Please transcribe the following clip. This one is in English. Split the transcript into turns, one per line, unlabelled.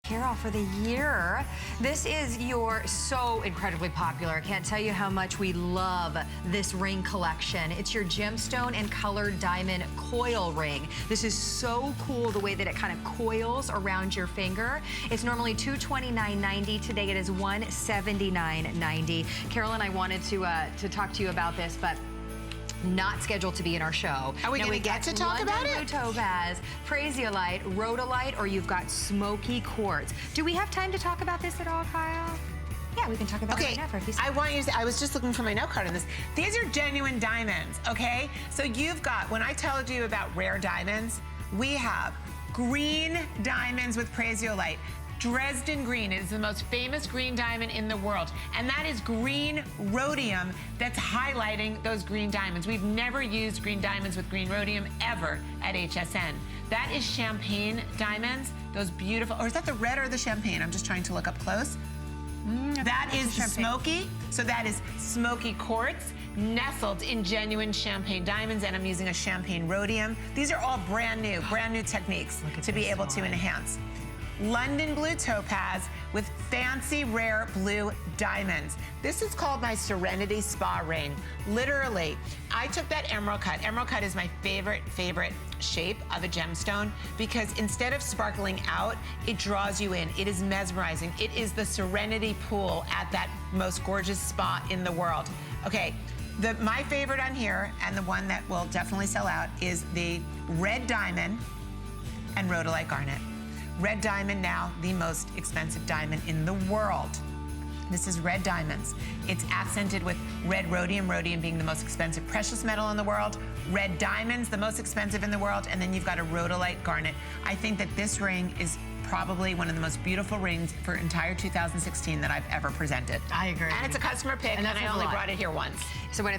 Carol, for the year, this is your so incredibly popular. I can't tell you how much we love this ring collection. It's your gemstone and colored diamond coil ring. This is so cool the way that it kind of coils around your finger. It's normally $229.90. Today it is $179.90. Carol and I wanted to talk to you about this, but not scheduled to be in our show.
Are we going to get to talk about it?
Blue topaz, prasiolite, rhodolite, or you've got smoky quartz. Do we have time to talk about this at all, Kyle? Yeah, we can talk about it right now for a few seconds.
I want you to, I was just looking for my note card on this. These are genuine diamonds, okay? So you've got, when I told you about rare diamonds, we have green diamonds with prasiolite. Dresden green is the most famous green diamond in the world. And that is green rhodium that's highlighting those green diamonds. We've never used green diamonds with green rhodium ever at HSN. That is champagne diamonds, those beautiful, or is that the red or the champagne? I'm just trying to look up close. That is the smoky, so that is smoky quartz, nestled in genuine champagne diamonds, and I'm using a champagne rhodium. These are all brand new techniques to be able to enhance. London blue topaz with fancy rare blue diamonds. This is called my Serenity Spa ring. Literally, I took that emerald cut. Emerald cut is my favorite shape of a gemstone because instead of sparkling out, it draws you in. It is mesmerizing. It is the serenity pool at that most gorgeous spa in the world. Okay, my favorite on here, and the one that will definitely sell out, is the red diamond and rhodolite garnet. Red diamond now, the most expensive diamond in the world. This is red diamonds. It's accented with red rhodium, rhodium being the most expensive precious metal in the world. Red diamonds, the most expensive in the world, and then you've got a rhodolite garnet. I think that this ring is probably one of the most beautiful rings for entire 2016 that I've ever presented.
I agree.
And it's a customer pick, and I only brought it here once.
So when it's